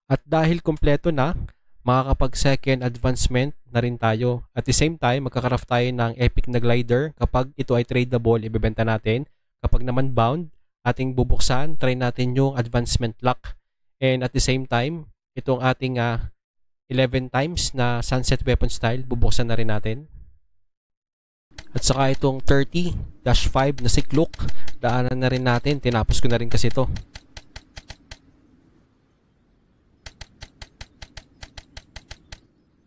At dahil kompleto na, makakapag second advancement na rin tayo. At the same time, magkakaraft tayo ng epic na glider. Kapag ito ay tradable, ibebenta natin. Kapag naman bound, ating bubuksan, try natin yung advancement lock. And at the same time, itong ating 11 times na sunset weapon style, bubuksan na rin natin. At saka itong 30-5 na siklok, daanan na rin natin. Tinapos ko na rin kasi ito.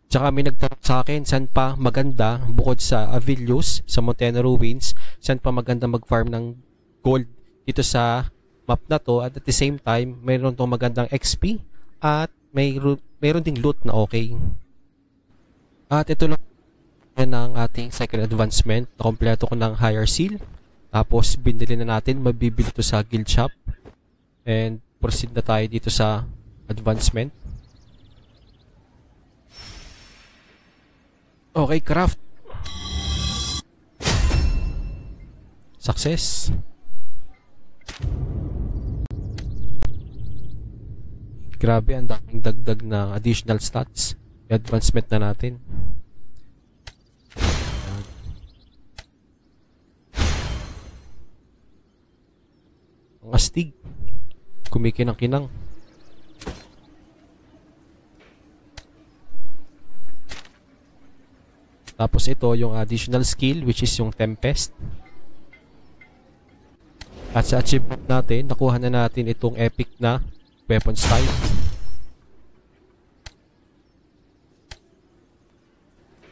Tsaka may nagtanong sa akin, saan pa maganda bukod sa Avilios, sa Monteno Ruins, saan pa maganda mag-farm ng gold dito sa map na to. At the same time, mayroon tong magandang XP at mayroon ding loot na okay. At ito na ang ating second advancement. Kompleto ko ng higher seal. Tapos binili na natin, mabibili to sa guild shop. And proceed na tayo dito sa advancement. Okay, craft. Success. Grabe, ang daming dagdag na additional stats. Advancement na natin. Ang astig. Kumikinang-kinang. Tapos ito yung additional skill, which is yung Tempest. At sa achievement natin, nakuha na natin itong epic na weapon style.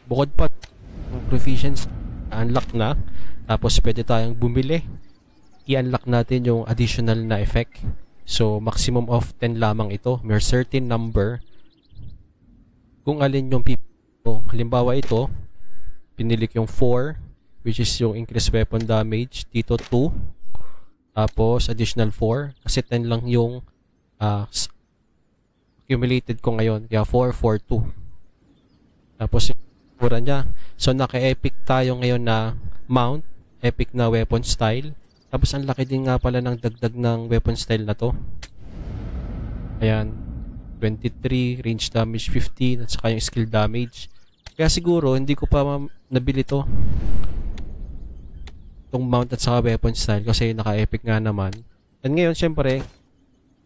Bukod pa yung proficiency, unlock na. Tapos pwede tayong bumili. I-unlock natin yung additional na effect. So maximum of 10 lamang ito. May certain number. Kung alin yung halimbawa ito, pinilik yung 4, which is yung increased weapon damage. Dito 2. Tapos additional 4. Kasi 10 lang yung accumulated ko ngayon. Kaya 4, 4, 2. Tapos yung pura niya. So naka-epic tayo ngayon na mount. Epic na weapon style. Tapos ang laki din nga pala ng dagdag ng weapon style na to. Ayan. 23, range damage 15, at saka yung skill damage. Kaya siguro hindi ko pa nabili to, itong mount at saka weapon style, kasi naka-epic nga naman. And ngayon syempre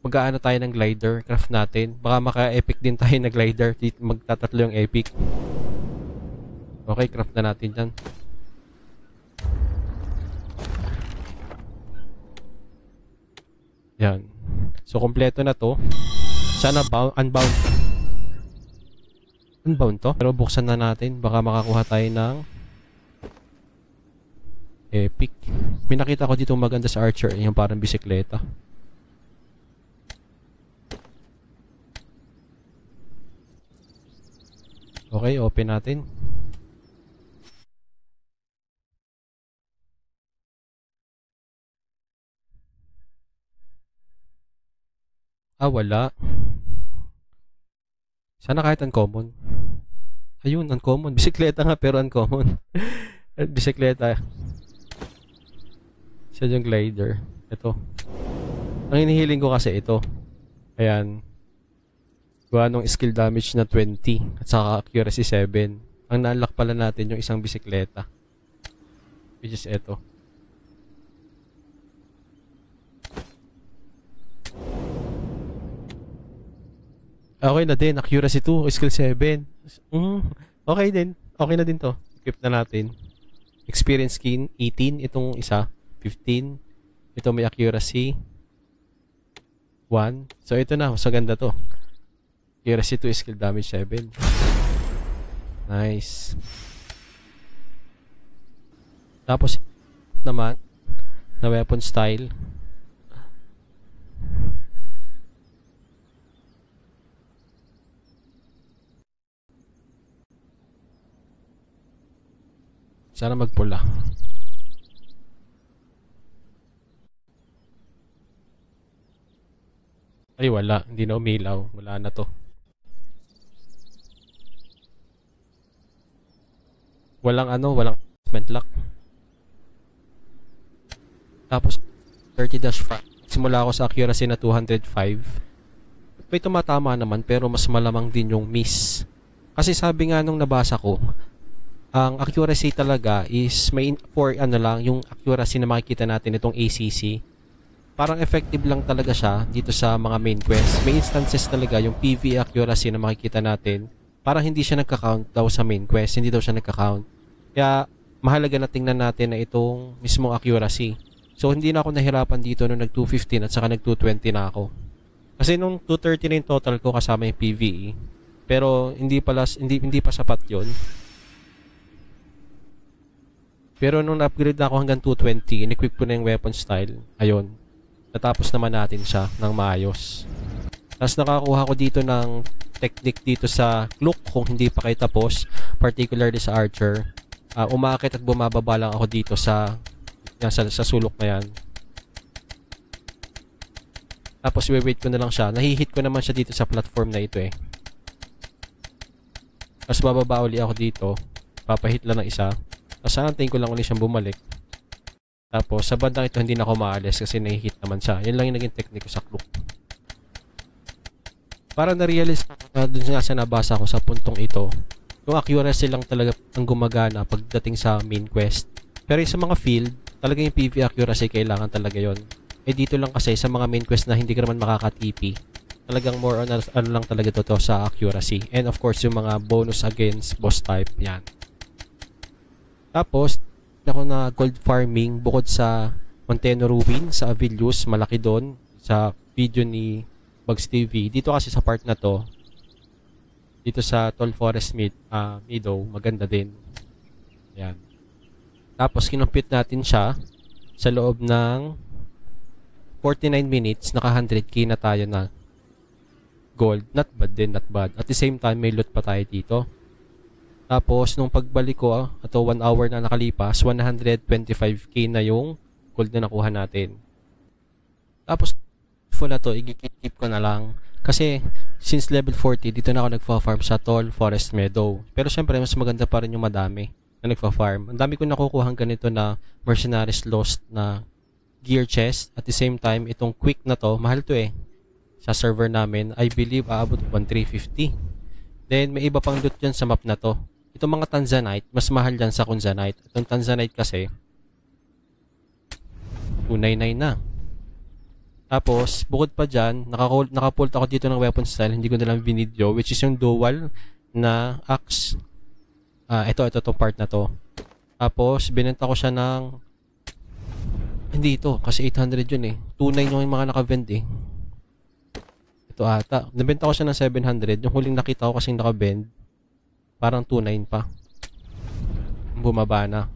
mag-aano tayo ng glider, craft natin. Baka maka-epic din tayo na glider. Magtatatlo yung epic. Okay, craft na natin yan. Yan. So kompleto na to. Sana unbound. Unbound to. Pero buksan na natin. Baka makakuha tayo ng epic. May nakita ko dito maganda sa Archer. Yung parang bisikleta. Okay, open natin. Wala. Sana kahit uncommon. Ayun, uncommon. Bisikleta nga pero uncommon. Bisikleta. Siya yung glider. Ito. Ang hinihiling ko kasi ito. Ayan. Gawa nung skill damage na 20 at saka accuracy 7. Ang na-unlock pala natin yung isang bisikleta. Which is ito. Okay na din. Accuracy 2. Skill 7. Okay din. Okay na din to. Equip na natin. Experience skin 18. Itong isa 15. Ito may accuracy 1. So ito na. Mas ganda to. Accuracy 2. Skill damage 7. Nice. Tapos naman na weapon style. Sana magpula. Ay wala, hindi na umilaw. Wala na to. Walang walang advancement lock. Tapos 30-5. Simula ako sa accuracy na 205. may tumatama naman pero mas malamang din yung miss. Kasi sabi nga nung nabasa ko, ang accuracy talaga is may for ano lang, yung accuracy na makikita natin itong ACC. Parang effective lang talaga siya dito sa mga main quest. May instances talaga yung PvE accuracy na makikita natin, parang hindi siya nagka-count daw sa main quest, hindi daw siya nagka-count. Kaya mahalaga na tingnan natin na itong mismong accuracy. So hindi na ako nahirapan dito nung nag 215 at saka nag 220 na ako. Kasi nung 230 na yung total ko kasama yung PvE. Pero hindi pa sapat 'yon. Pero nung upgrade na ako hanggang 220, in-equip ko na yung weapon style. Ayun. Natapos naman natin siya ng maayos. Tapos nakakuha ko dito ng technique dito sa Cloak kung hindi pa kayo tapos, particularly sa Archer. Umaakit at bumababa lang ako dito sa sulok na yan. Tapos i-wait ko na lang siya. Nahihit ko naman siya dito sa platform na ito eh. Tapos bababa uli ako dito. Papahit lang ng isa. Tapos antayin ko lang ulit siyang bumalik. Tapos sa bandang ito hindi na ako maalis kasi nahihit naman siya. Yan lang yung naging technique ko sa Cloak. Para na-realize dun nga sa nabasa ko sa puntong ito, yung accuracy lang talaga ang gumagana pagdating sa main quest. Pero sa mga field, talaga yung PvE accuracy kailangan talaga yon. Eh dito lang kasi sa mga main quest na hindi ka naman makaka-TP, talagang more on ano lang talaga to sa accuracy. And of course yung mga bonus against boss type, yan. Tapos ako na gold farming bukod sa Monteno Ruin sa Avilius, malaki doon sa video ni Bugs TV. Dito kasi sa part na to, dito sa Tall Forest Meadow, maganda din. Yan. Tapos kinumpute natin siya sa loob ng 49 minutes, naka 100k na tayo na gold. Not bad din, not bad. At the same time, may loot pa tayo dito. Tapos, nung pagbalik ko, ato 1 hour na nakalipas, 125k na yung gold na nakuha natin. Tapos, full na to, i-keep ko na lang. Kasi, since level 40, dito na ako nagfa-farm sa Tall Forest Meadow. Pero syempre, mas maganda pa rin yung madami na nagfa-farm. Ang dami ko nakukuha ganito na Mercenaries Lost na gear chest. At the same time, itong quick na to, mahal to eh. Sa server namin, I believe, aabot 1,350. Then, may iba pang loot dyan sa map na to. Itong mga Tanzanite, mas mahal dyan sa Kunzanite. Itong Tanzanite kasi, 299 na. Tapos, bukod pa dyan, nakapult ako dito ng weapon style, hindi ko nalang binidyo, which is yung dual na axe. Ito itong part na to. Tapos, binenta ko siya ng, hindi ito, kasi 800 yun eh. 299 yung mga nakavend eh. Ito ata. Nabenta ko siya ng 700. Yung huling nakita ko kasing nakabend, parang 2.9 pa. Bumaba na.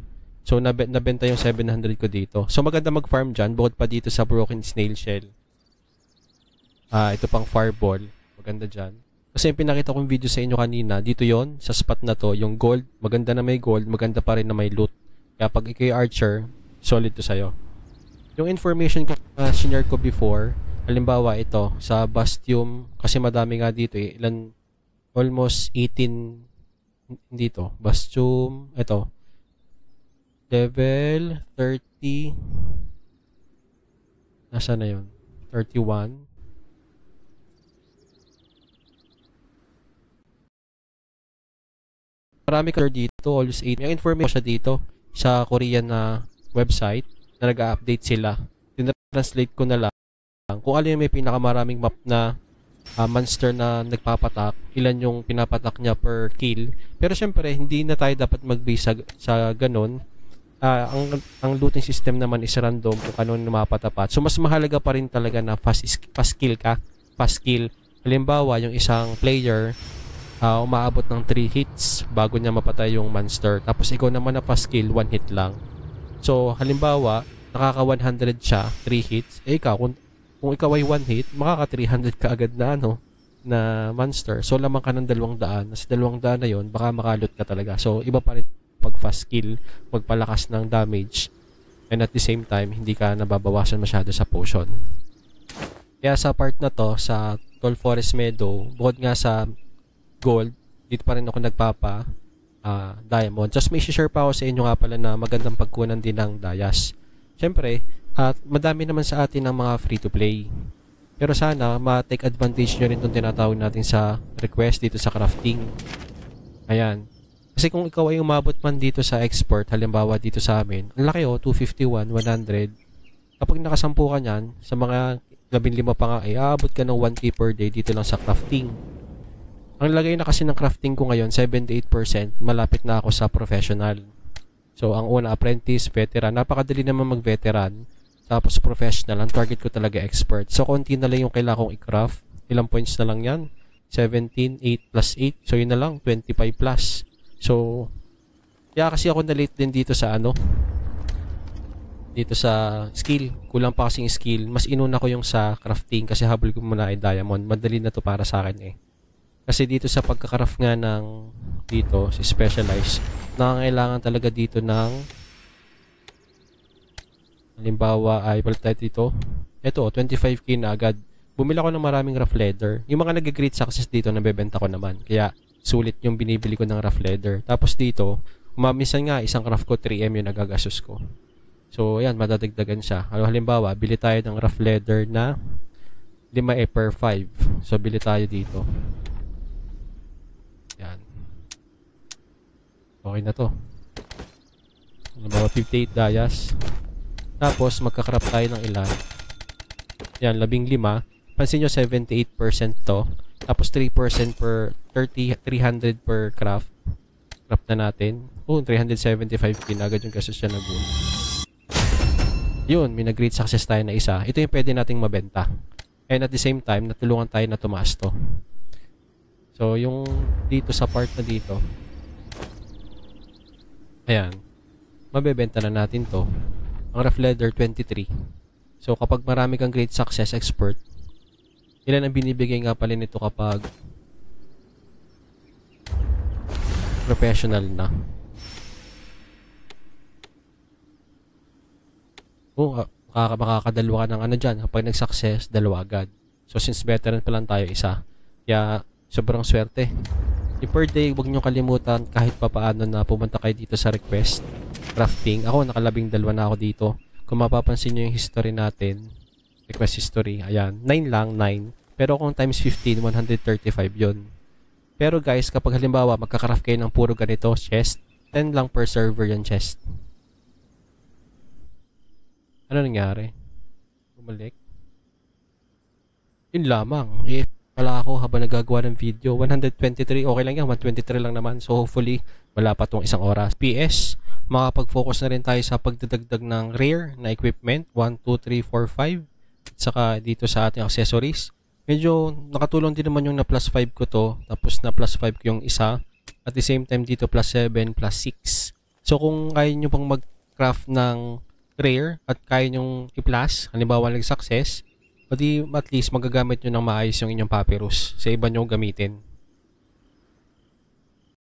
So, nabenta yung 700 ko dito. So, maganda mag-farm dyan. Bukod pa dito sa broken snail shell. Ito pang fireball. Maganda dyan. Kasi yung pinakita kong video sa inyo kanina, dito yon sa spot na to, yung gold. Maganda na may gold. Maganda pa rin na may loot. Kaya pag ikay archer, solid to sa'yo. Yung information ko, sinare ko before, halimbawa ito, sa Bastium, kasi madami nga dito eh. Almost 18 dito. Bastium, ito. Level 30. Nasaan na yun? 31. Marami ka dito. Always 8. Yung information siya dito sa Korean na website na nag-update sila. Tinranslate ko na lang kung alin yung may pinakamaraming map na monster na nagpapatak, ilan yung pinapatak niya per kill. Pero syempre, hindi na tayo dapat mag-base sa ganun. Ang looting system naman is random kung ano mapatapat. So, mas mahalaga pa rin talaga na fast kill ka. Fast kill. Halimbawa, yung isang player, umaabot ng 3 hits bago niya mapatay yung monster. Tapos, ikaw naman na fast kill, 1 hit lang. So, halimbawa, nakaka 100 siya, 3 hits. Eh, ikaw, kung ikaw ay 1 hit, makaka 300 ka agad na, na monster. So, lamang ka ng 200. Sa 200 na yon baka makalot ka talaga. So, iba pa rin pag fast kill, magpalakas ng damage, and at the same time, hindi ka nababawasan masyado sa potion. Kaya sa part na to, sa Tall Forest Meadow, bukod nga sa gold, dito pa rin ako nagpapa diamond. Just may share pa ako sa inyo nga pala na magandang pagkunan din ng dayas. Siyempre, at madami naman sa atin ng mga free to play. Pero sana ma-take advantage nyo rin itong tinatawag natin sa request dito sa crafting. Ayan. Kasi kung ikaw ay umabot man dito sa export, halimbawa dito sa amin, ang laki 251, 100. Kapag nakasampu ka niyan, sa mga 15 pa nga, ay aabot ka ng 1k per day dito lang sa crafting. Ang lagay na kasi ng crafting ko ngayon, 78%, malapit na ako sa professional. So, ang una, apprentice, veteran. Napakadali naman mag-veteran. Tapos, professional. Ang target ko talaga expert. So, konti na lang yung kailangan kong i-craft. Ilang points na lang yan? 17, 8 plus 8. So, yun na lang, 25 plus. So, kaya kasi ako na-late din dito sa dito sa skill. Kulang pa kasing skill. Mas inuna ko yung sa crafting kasi habol ko muna ay diamond. Madali na to para sa akin eh. Kasi dito sa pagkakaraft nga ng dito, si specialize, nangangailangan talaga dito ng halimbawa ay palit tayo dito. Ito, 25k na agad. Bumili ako ng maraming rough leather. Yung mga nag-great success dito, nabebenta ko naman. Kaya, sulit yung binibili ko ng rough leather. Tapos dito, minsan nga, isang craft ko, 3M yung nagagastos ko. So, ayan, madadagdagan siya. Halimbawa, bili tayo ng rough leather na 5 per 5. So, bili tayo dito. Ayan. Okay na to. Halimbawa, 58 dayas. Tapos, magkakrap tayo ng ilan. Yan, 15. Pansin nyo, 78% to. Tapos, 3% per 300 per craft. Craft na natin. 375 agad yung gastos siya na gold. Yun, may nag-great success tayo na isa. Ito yung pwede nating mabenta. And at the same time, natulungan tayo na tumaas to. So, yung dito sa part na dito. Ayan. Mabebenta na natin to. Ang rough leather, 23. So, kapag marami kang great success expert, ilan ang binibigay nga pala nito kapag professional na. Makakadalawa ka ng dyan. Kapag nag-success, dalawa agad. So, since veteran pa lang tayo, isa. Kaya, sobrang swerte. Yung per day, huwag nyo kalimutan kahit pa paano na pumunta kayo dito sa request crafting. Ako, nakalabing 2 na ako dito. Kung mapapansin nyo yung history natin, request history, ayan, 9 lang, 9. Pero kung times 15, 135 yun. Pero guys, kapag halimbawa, magkakaraft kayo ng puro ganito, chest, 10 lang per server yung chest. Ano nangyari? Bumalik. Yun lamang. Wala ako habang nagagawa ng video. 123, okay lang yan. 123 lang naman. So hopefully, wala pa tong isang oras. PS, makapag-focus na rin tayo sa pagdadagdag ng rare na equipment. 1, 2, 3, 4, 5. At saka dito sa ating accessories. Medyo nakatulong din naman yung na plus 5 ko to. Tapos na plus 5 ko yung isa. At the same time dito plus 7, plus 6. So kung kaya nyo pang mag-craft ng rare at kaya nyong i-plus, halimbawa nag-success, o di at least magagamit nyo ng maayos yung inyong papyrus sa iba nyo gamitin.